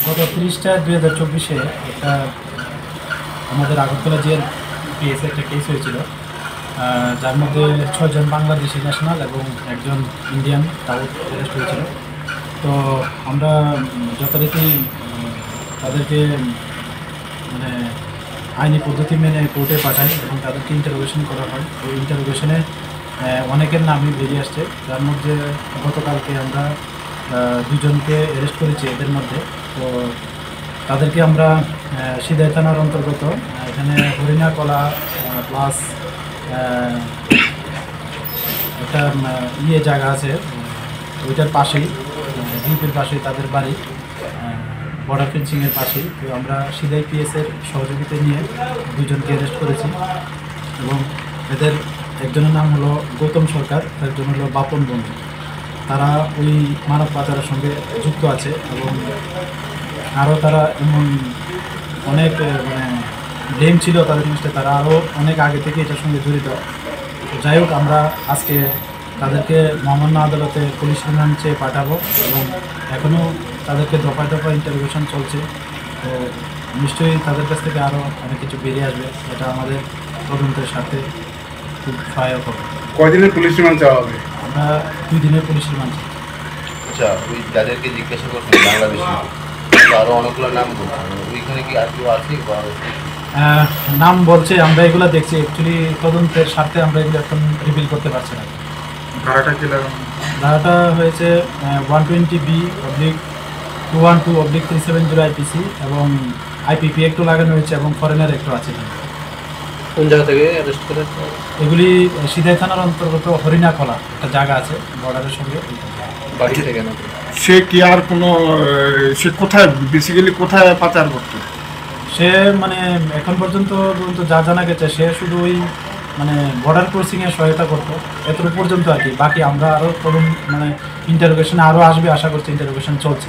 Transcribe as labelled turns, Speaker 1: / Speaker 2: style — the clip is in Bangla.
Speaker 1: গত 30/4/2024 একটা আমাদের আগরতলা জেল পিএসে একটা কেস হয়েছিল, যার মধ্যে 6 জন বাংলাদেশি ন্যাশনাল এবং একজন ইন্ডিয়ান তাও অ্যারেস্ট হয়েছিল। তো আমরা যথারীতি তাদেরকে মানে আইনি পদ্ধতি মেনে কোর্টে পাঠাই এবং তাদেরকে ইন্টারোগেশন করা হয়। ওই ইন্টারোগেশনে অনেকের নামই বেরিয়ে আসছে, যার মধ্যে গতকালকে আমরা 2 জনকে অ্যারেস্ট করেছি এদের মধ্যে। তো তাদেরকে আমরা সিদাই থানার অন্তর্গত এখানে হরিণাকলা প্লাস একটা জায়গা আছে, ওইটার পাশেই দ্বীপের পাশেই তাদের বাড়ি, বর্ডার ফেন্সিংয়ের পাশেই। তো আমরা সিদাই পিএসের সহযোগিতা নিয়ে 2 জনকে অ্যারেস্ট করেছি এবং এদের একজনের নাম হলো গৌতম সরকার, একজন হলো বাপন বন্ধু। তারা ওই মানব পাচারের সঙ্গে যুক্ত আছে এবং আরও তারা এমন অনেক ব্লেম ছিল তাদের জিনিসটা, তারা আরও অনেক আগে থেকে এটার সঙ্গে জড়িত। যাই হোক, আমরা আজকে তাদেরকে মহামান্য আদালতে পুলিশ রিমান্ড চেয়ে পাঠাবো এবং এখনও তাদেরকে দফায় দফায় ইন্টারোগেশন চলছে। তো নিশ্চয়ই তাদের কাছ থেকে আরও অনেক কিছু বেরিয়ে আসবে, এটা আমাদের তদন্তের সাথে খুব সহায়ক হবে।
Speaker 2: কয়দিনের পুলিশ রিমান্ড চাওয়া হবে?
Speaker 1: আমরা 2 দিনের পুলিশ রিমান্ড চাই।
Speaker 3: আচ্ছা, ওই যাদেরকে জিজ্ঞাসা করছেন বাংলাদেশি, আরও অনেকগুলো নাম বলছেন, ওইখানে কি আর কেউ আছে?
Speaker 1: নাম বলছে, আমরা এগুলো দেখছি। অ্যাকচুয়ালি তদন্তের স্বার্থে আমরা এগুলো এখন রিভিল করতে পারছি না।
Speaker 2: ধারাটা কি লাগানো?
Speaker 1: ধারাটা হয়েছে 120B/212/370 আইপিসি এবং আইপিপি একটু লাগানো হয়েছে এবং ফরেনার একটু আছে।
Speaker 4: কোন জায়গা থেকে অ্যারেস্ট করে?
Speaker 1: এগুলি সিদাই থানার অন্তর্গত হরিণাকলা একটা জায়গা আছে বর্ডারের সঙ্গে।
Speaker 4: বাড়ি থেকে না?
Speaker 2: সে কি আর কোনো সে কোথায় বেসিক্যালি কোথায় পাচার করতো?
Speaker 1: সে এখন পর্যন্ত যা জানা গেছে, সে শুধু ওই বর্ডার ক্রসিংয়ে সহায়তা করতো, এতটুকু পর্যন্ত আর কি। বাকি আমরা আরও ইন্টারোগেশনে আরও আসবে, আশা করছি। ইন্টারোগেশন চলছে।